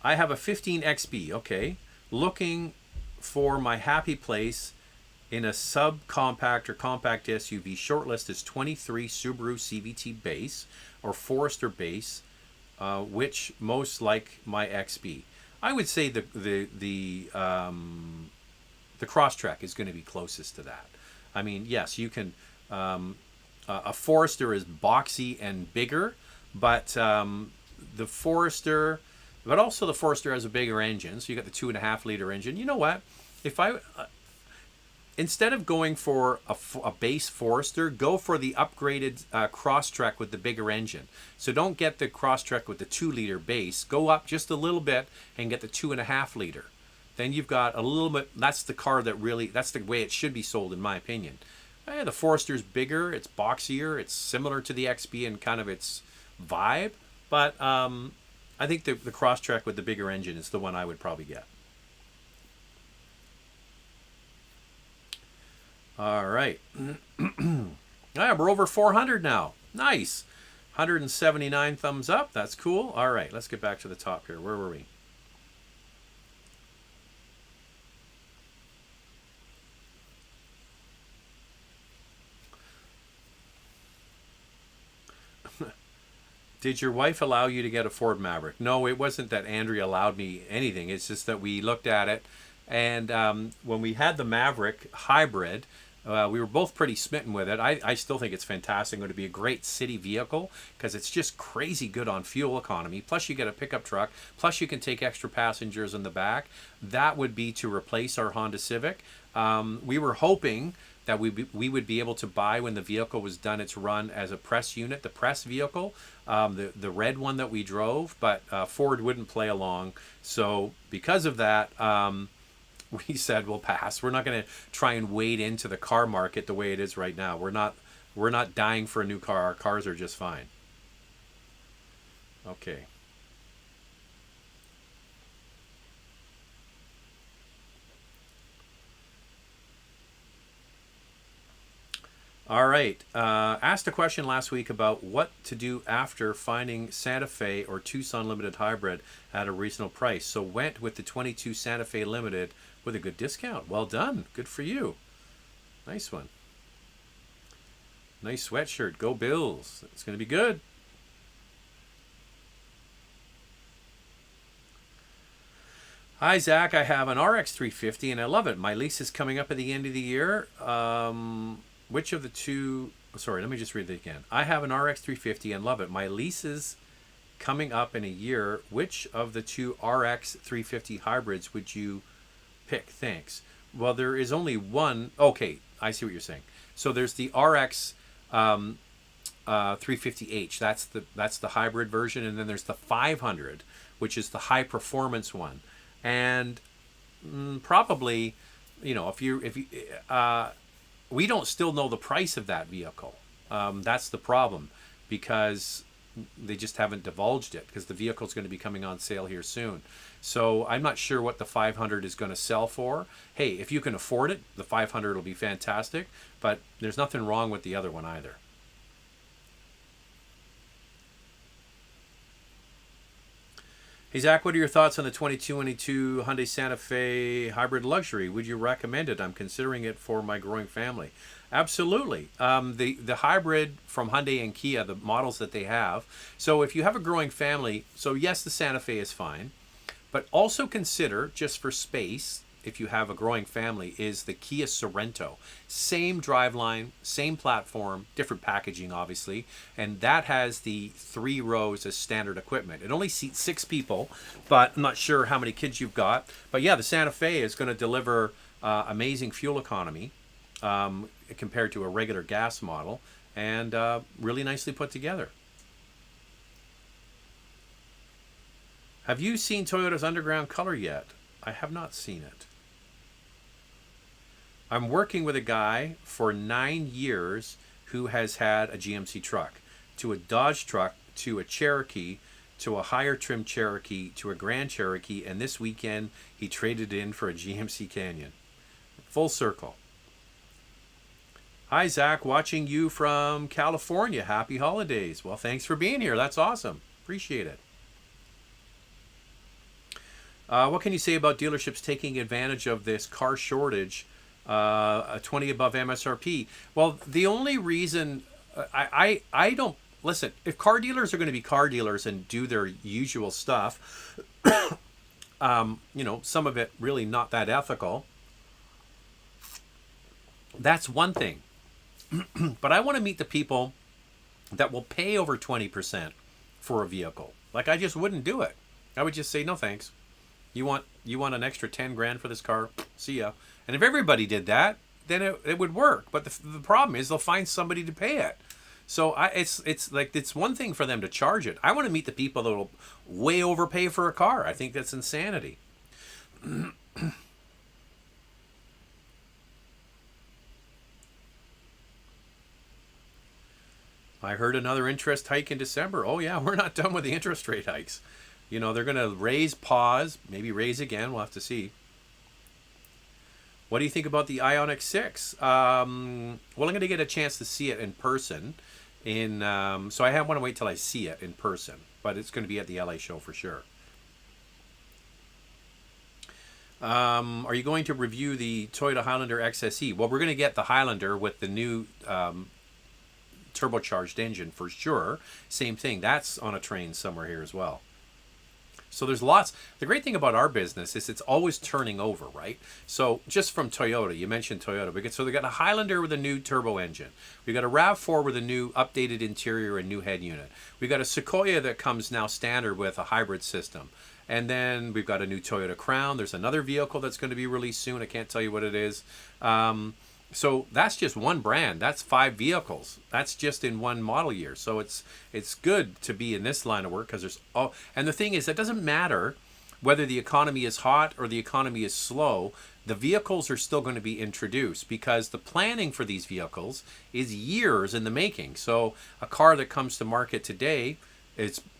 I have a 15XB, okay. Looking for my happy place in a subcompact or compact SUV. Shortlist is 23 Subaru CVT base or Forester base, which most like my XB. I would say the Crosstrek is going to be closest to that. I mean, yes, you can. A Forester is boxy and bigger, but the Forester has a bigger engine. So you got the 2.5 liter engine. You know what? If I instead of going for a base Forester, go for the upgraded Crosstrek with the bigger engine. So don't get the Crosstrek with the 2 liter base. Go up just a little bit and get the 2.5 liter. Then you've got a little bit, that's the car that really, that's the way it should be sold in my opinion. The Forester's bigger, it's boxier, it's similar to the XB in kind of its vibe, but I think the Crosstrek with the bigger engine is the one I would probably get. All right. We're over 400 now. Nice. 179 thumbs up. That's cool. All right, let's get back to the top here. Where were we? Did your wife allow you to get a Ford Maverick? No, it wasn't that Andrea allowed me anything. It's just that we looked at it. And when we had the Maverick hybrid, we were both pretty smitten with it. I still think it's fantastic. It's going to be a great city vehicle because it's just crazy good on fuel economy. Plus, you get a pickup truck. Plus, you can take extra passengers in the back. That would be to replace our Honda Civic. We were hoping that we would be able to buy when the vehicle was done its run as a press unit, the press vehicle, the red one that we drove, but Ford wouldn't play along. So because of that, we said we'll pass. We're not going to try and wade into the car market the way it is right now. We're not dying for a new car. Our cars are just fine. Okay. All right. Asked a question last week about what to do after finding Santa Fe or Tucson Limited Hybrid at a reasonable price. So went with the 22 Santa Fe Limited with a good discount. Well done. Good for you. Nice one. Nice sweatshirt. Go Bills. It's going to be good. Hi, Zach. I have an RX 350 and I love it. My lease is coming up at the end of the year. Which of the two... Sorry, let me just read that again. I have an RX 350 and love it. My lease is coming up in a year. Which of the two RX 350 hybrids would you pick. Thanks. Well, there is only one. Okay, I see what you're saying. So there's the RX 350h. That's the hybrid version, and then there's the 500, which is the high performance one. And probably, if you we don't still know the price of that vehicle. That's the problem, because they just haven't divulged it, because the vehicle is going to be coming on sale here soon. So I'm not sure what the 500 is going to sell for. Hey, if you can afford it, the 500 will be fantastic, but there's nothing wrong with the other one either. Hey Zach, what are your thoughts on the 2022 Hyundai Santa Fe hybrid luxury? Would you recommend it? I'm considering it for my growing family. Absolutely. The hybrid from Hyundai and Kia, the models that they have. So if you have a growing family, so yes, the Santa Fe is fine, but also consider, just for space, if you have a growing family, is the Kia Sorento. Same driveline, same platform, different packaging, obviously, and that has the 3 rows as standard equipment. It only seats 6 people, but I'm not sure how many kids you've got. But yeah, the Santa Fe is going to deliver amazing fuel economy compared to a regular gas model, and really nicely put together. Have you seen Toyota's underground color yet? I have not seen it. I'm working with a guy for 9 years who has had a GMC truck, to a Dodge truck, to a Cherokee, to a higher trim Cherokee, to a Grand Cherokee, and this weekend he traded in for a GMC Canyon. Full circle. Hi Zach, watching you from California. Happy holidays. Well, thanks for being here. That's awesome. Appreciate it. What can you say about dealerships taking advantage of this car shortage, a 20 above MSRP? Well, the only reason I don't listen, if car dealers are going to be car dealers and do their usual stuff, some of it really not that ethical, that's one thing. But I want to meet the people that will pay over 20% for a vehicle. Like, I just wouldn't do it. I would just say, no thanks. You want an extra 10 grand for this car? See ya. And if everybody did that, then it would work. But the problem is they'll find somebody to pay it. So it's one thing for them to charge it. I want to meet the people that will way overpay for a car. I think that's insanity. I heard another interest hike in December. Oh yeah, we're not done with the interest rate hikes. They're going to raise, pause, maybe raise again. We'll have to see. What do you think about the Ioniq 6? Well, I'm going to get a chance to see it in person. So I want to wait till I see it in person. But it's going to be at the LA show for sure. Are you going to review the Toyota Highlander XSE? Well, we're going to get the Highlander with the new turbocharged engine for sure. Same thing. That's on a train somewhere here as well. So there's lots. The great thing about our business is it's always turning over, right? So just from Toyota, you mentioned Toyota. So they got a Highlander with a new turbo engine. We got a RAV4 with a new updated interior and new head unit. We got a Sequoia that comes now standard with a hybrid system. And then we've got a new Toyota Crown. There's another vehicle that's going to be released soon. I can't tell you what it is. So that's just one brand. That's 5 vehicles. That's just in one model year. So it's good to be in this line of work, because there's and the thing is, it doesn't matter whether the economy is hot or the economy is slow. The vehicles are still going to be introduced, because the planning for these vehicles is years in the making. So a car that comes to market today,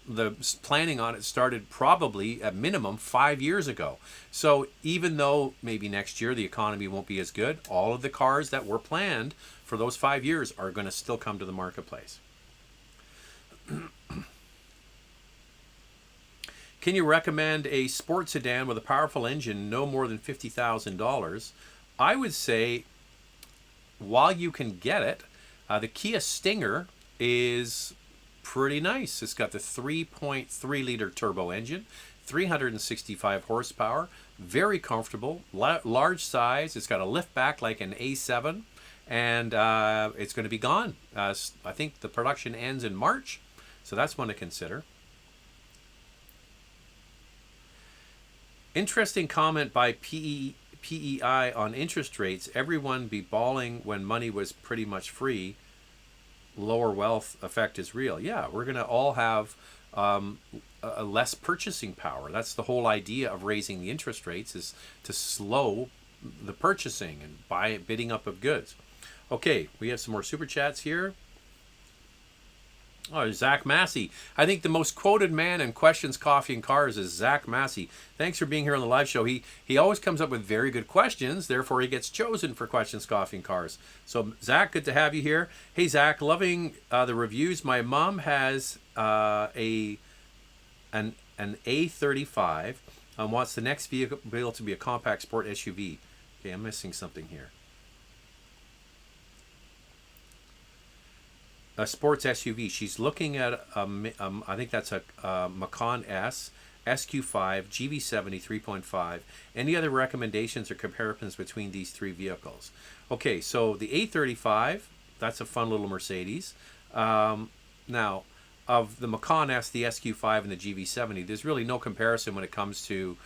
the planning on it started probably at minimum 5 years ago. So even though maybe next year the economy won't be as good, all of the cars that were planned for those 5 years are going to still come to the marketplace. Can you recommend a sports sedan with a powerful engine, no more than $50,000? I would say, while you can get it, the Kia Stinger is pretty nice. It's got the 3.3 liter turbo engine, 365 horsepower, very comfortable, large size. It's got a lift back like an A7, and it's going to be gone. I think the production ends in March, so that's one to consider. Interesting comment by PHEV PEI on interest rates, everyone be bawling when money was pretty much free. Lower wealth effect is real. Yeah, we're going to all have a less purchasing power. That's the whole idea of raising the interest rates, is to slow the purchasing and bidding up of goods. Okay, we have some more super chats here. Oh, Zach Massey. I think the most quoted man in Questions, Coffee, and Cars is Zach Massey. Thanks for being here on the live show. He always comes up with very good questions, therefore he gets chosen for Questions, Coffee, and Cars. So, Zach, good to have you here. Hey, Zach, loving the reviews. My mom has an A35 and wants the next vehicle to be a compact sport SUV. Okay, I'm missing something here. A sports SUV. She's looking at I think that's a Macan S, SQ5, GV70 3.5. Any other recommendations or comparisons between these three vehicles? Okay, so the A35, that's a fun little Mercedes. Now, of the Macan S, the SQ5, and the GV70, there's really no comparison when it comes to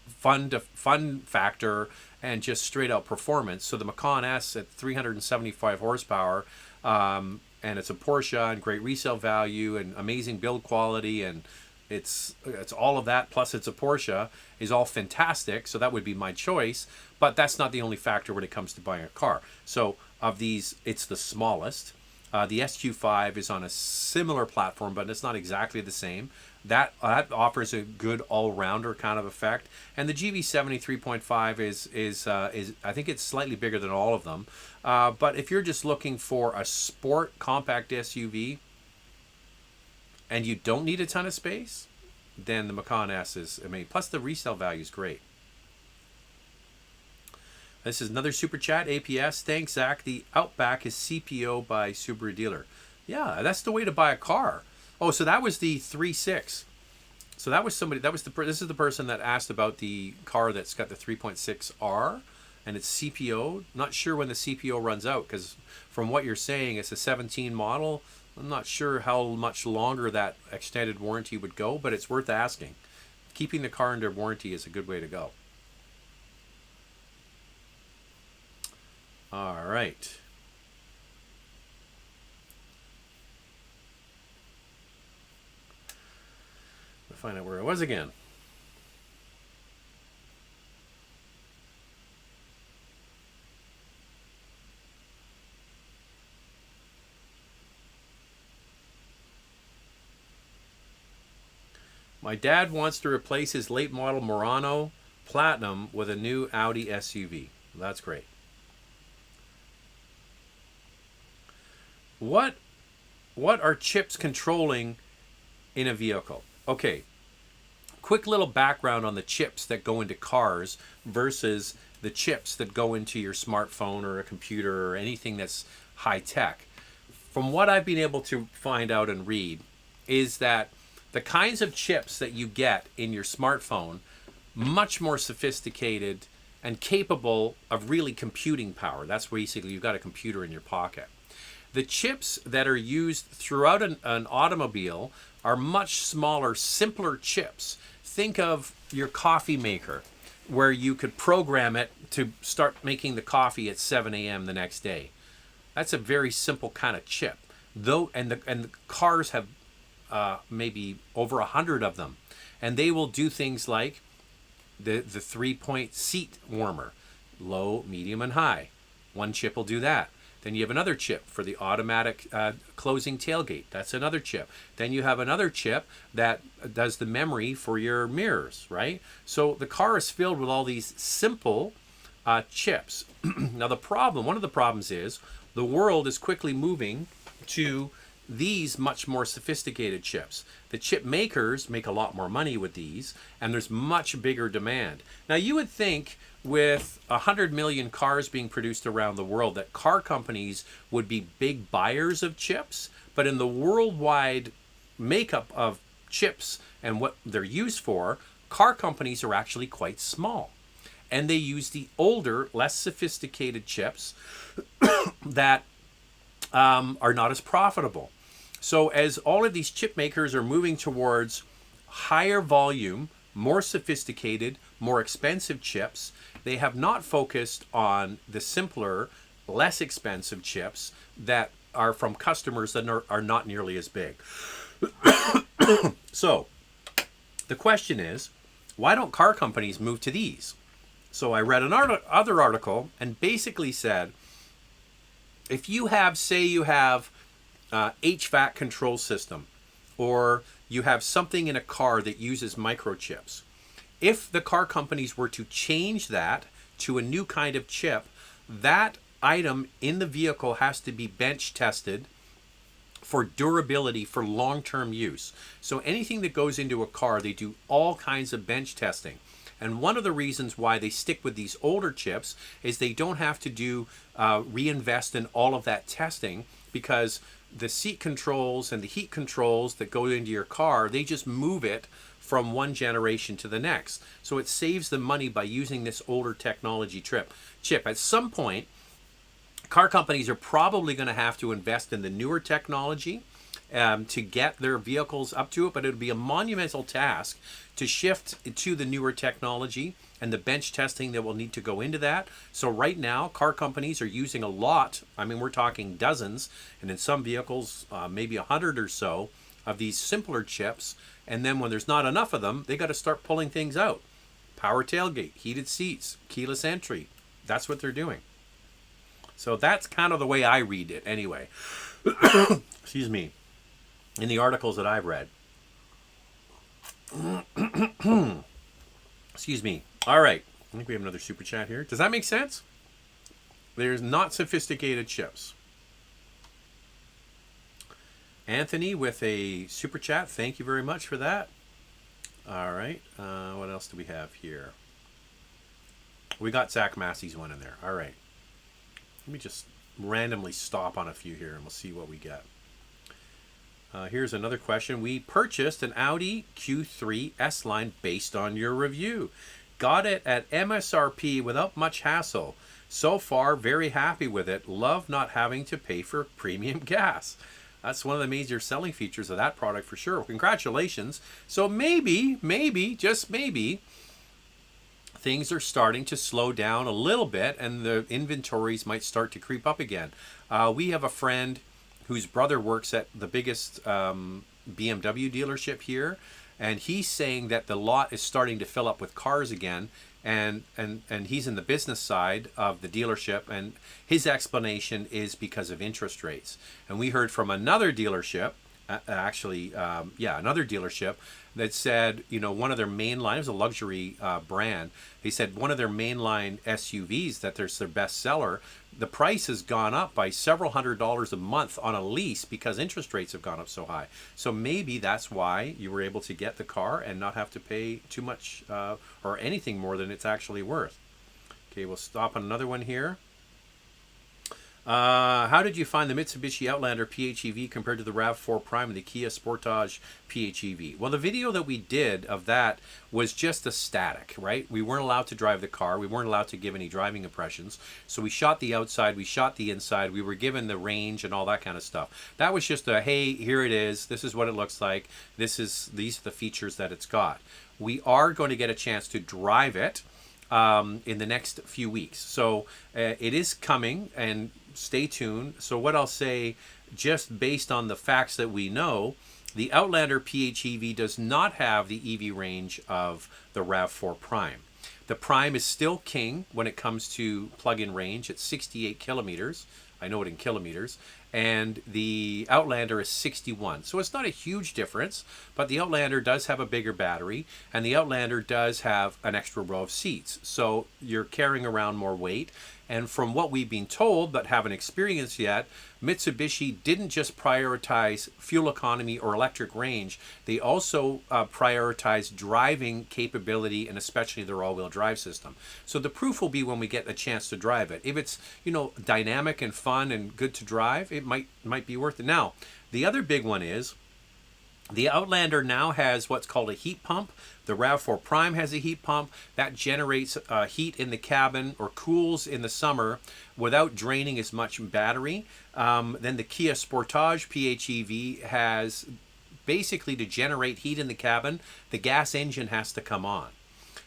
fun factor and just straight out performance. So the Macan S at 375 horsepower, and it's a Porsche and great resale value and amazing build quality, and it's all of that, plus it's a Porsche, is all fantastic. So that would be my choice, but that's not the only factor when it comes to buying a car. So of these, it's the smallest. The SQ5 is on a similar platform, but it's not exactly the same. That offers a good all-rounder kind of effect. And the GV70 3.5 is I think it's slightly bigger than all of them. But if you're just looking for a sport compact SUV and you don't need a ton of space, then the Macan S is, plus the resale value is great. This is another super chat, APS. Thanks, Zach. The Outback is CPO by Subaru dealer. Yeah, that's the way to buy a car. Oh, so that was the 3.6. So that was somebody. This is the person that asked about the car that's got the 3.6R, and it's CPO. Not sure when the CPO runs out, because from what you're saying, it's a 17 model. I'm not sure how much longer that extended warranty would go, but it's worth asking. Keeping the car under warranty is a good way to go. All right. I'll find out where I was again. My dad wants to replace his late model Murano Platinum with a new Audi SUV. That's great. What are chips controlling in a vehicle? Okay, quick little background on the chips that go into cars versus the chips that go into your smartphone or a computer or anything that's high tech. From what I've been able to find out and read is that the kinds of chips that you get in your smartphone, much more sophisticated and capable of really computing power. That's basically, you've got a computer in your pocket. The chips that are used throughout an automobile are much smaller, simpler chips. Think of your coffee maker, where you could program it to start making the coffee at 7 a.m. the next day. That's a very simple kind of chip. And the cars have maybe over 100 of them, and they will do things like the 3-point seat warmer, low, medium, and high. One chip will do that. Then you have another chip for the automatic closing tailgate. That's another chip. Then you have another chip that does the memory for your mirrors, right? So the car is filled with all these simple chips. Now one of the problems is the world is quickly moving to these much more sophisticated chips. The chip makers make a lot more money with these, and there's much bigger demand. Now you would think with 100 million cars being produced around the world that car companies would be big buyers of chips, but in the worldwide makeup of chips and what they're used for, car companies are actually quite small. And they use the older, less sophisticated chips that are not as profitable. So as all of these chip makers are moving towards higher volume, more sophisticated, more expensive chips, they have not focused on the simpler, less expensive chips that are from customers that are not nearly as big. So the question is, why don't car companies move to these? So I read other article and basically said, if you have, say you have HVAC control system, or you have something in a car that uses microchips, if the car companies were to change that to a new kind of chip, that item in the vehicle has to be bench tested for durability for long-term use. So anything that goes into a car, they do all kinds of bench testing. And one of the reasons why they stick with these older chips is they don't have to do reinvest in all of that testing, because the seat controls and the heat controls that go into your car, they just move it from one generation to the next. So it saves them money by using this older technology chip. At some point, car companies are probably going to have to invest in the newer technology to get their vehicles up to it, but it would be a monumental task to shift to the newer technology and the bench testing that will need to go into that. So right now, car companies are using a lot. I mean, we're talking dozens, and in some vehicles, maybe 100 or so of these simpler chips. And then when there's not enough of them, they got to start pulling things out. Power tailgate, heated seats, keyless entry. That's what they're doing. So that's kind of the way I read it anyway. Excuse me. In the articles that I've read. Excuse me. All right. I think we have another super chat here. Does that make sense? There's not sophisticated chips. Anthony with a super chat. Thank you very much for that. All right. What else do we have here? We got Zach Massey's one in there. All right. Let me just randomly stop on a few here and we'll see what we get. Here's another question. We purchased an Audi Q3 S-Line based on your review. Got it at MSRP without much hassle. So far, very happy with it. Love not having to pay for premium gas. That's one of the major selling features of that product for sure. Congratulations. So maybe, just maybe, things are starting to slow down a little bit and the inventories might start to creep up again. We have a friend whose brother works at the biggest BMW dealership here, and he's saying that the lot is starting to fill up with cars again, and he's in the business side of the dealership, and his explanation is because of interest rates. And we heard from another dealership, another dealership that said, one of their mainline, it was a luxury brand, they said one of their mainline SUVs, that there's their best seller, the price has gone up by several $100s a month on a lease because interest rates have gone up so high. So maybe that's why you were able to get the car and not have to pay too much or anything more than it's actually worth. Okay, we'll stop on another one here. How did you find the Mitsubishi Outlander PHEV compared to the RAV4 Prime and the Kia Sportage PHEV? Well, the video that we did of that was just a static, right? We weren't allowed to drive the car. We weren't allowed to give any driving impressions. So we shot the outside, we shot the inside, we were given the range and all that kind of stuff. That was just a, hey, here it is. This is what it looks like. These are the features that it's got. We are going to get a chance to drive it in the next few weeks. So it is coming, and stay tuned. So what I'll say, just based on the facts that we know, the Outlander PHEV does not have the EV range of the RAV4 Prime. The Prime is still king when it comes to plug-in range at 68 kilometers. I know it in kilometers. And the Outlander is 61. So it's not a huge difference, but the Outlander does have a bigger battery, and the Outlander does have an extra row of seats. So you're carrying around more weight. And from what we've been told, but haven't experienced yet, Mitsubishi didn't just prioritize fuel economy or electric range. They also prioritize driving capability, and especially their all-wheel drive system. So the proof will be when we get a chance to drive it. If it's, dynamic and fun and good to drive, it might be worth it. Now, the other big one is the Outlander now has what's called a heat pump. The RAV4 Prime has a heat pump that generates heat in the cabin or cools in the summer without draining as much battery. Then the Kia Sportage PHEV has basically, to generate heat in the cabin, the gas engine has to come on.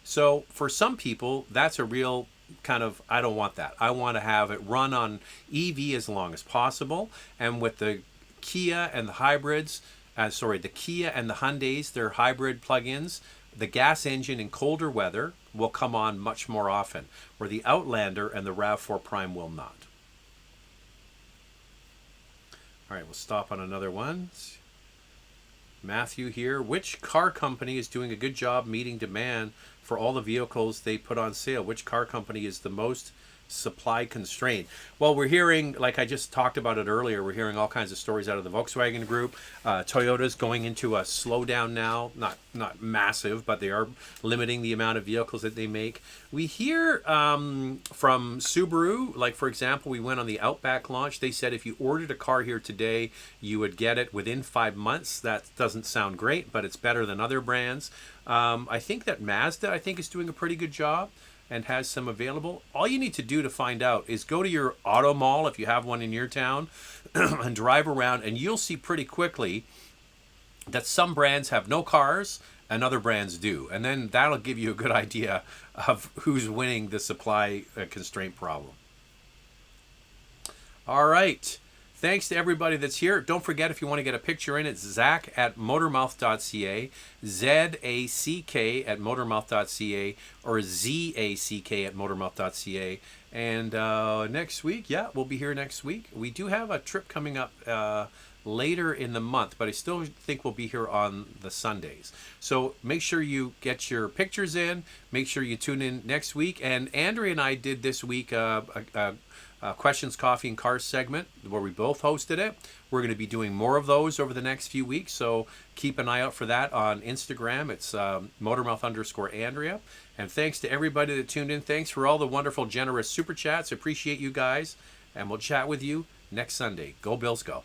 So for some people, that's a real I don't want that. I want to have it run on EV as long as possible. And with the Kia and the hybrids, the Kia and the Hyundais, they're hybrid plug-ins. The gas engine in colder weather will come on much more often, where the Outlander and the RAV4 Prime will not. All right, we'll stop on another one. Matthew here. Which car company is doing a good job meeting demand for all the vehicles they put on sale? Which car company is the most supply constrained? Well, we're hearing, like I just talked about it earlier, we're hearing all kinds of stories out of the Volkswagen group. Toyota's going into a slowdown now, not massive, but they are limiting the amount of vehicles that they make. We hear from Subaru, like for example, we went on the Outback launch. They said if you ordered a car here today, you would get it within 5 months. That doesn't sound great, but it's better than other brands. I think that Mazda, is doing a pretty good job and has some available. All you need to do to find out is go to your auto mall, if you have one in your town, and drive around, and you'll see pretty quickly that some brands have no cars and other brands do. And then that'll give you a good idea of who's winning the supply constraint problem. All right. Thanks to everybody that's here. Don't forget, if you want to get a picture in, it's Zach at motormouth.ca, ZACK at motormouth.ca, or ZACK at motormouth.ca. And next week, we'll be here next week. We do have a trip coming up later in the month, but I still think we'll be here on the Sundays. So make sure you get your pictures in. Make sure you tune in next week. And Andrea and I did this week Questions, Coffee, and Cars segment where we both hosted it. We're going to be doing more of those over the next few weeks, so keep an eye out for that on Instagram. It's motormouth_Andrea. And thanks to everybody that tuned in. Thanks for all the wonderful, generous super chats. Appreciate you guys, and we'll chat with you next Sunday. Go Bills, go.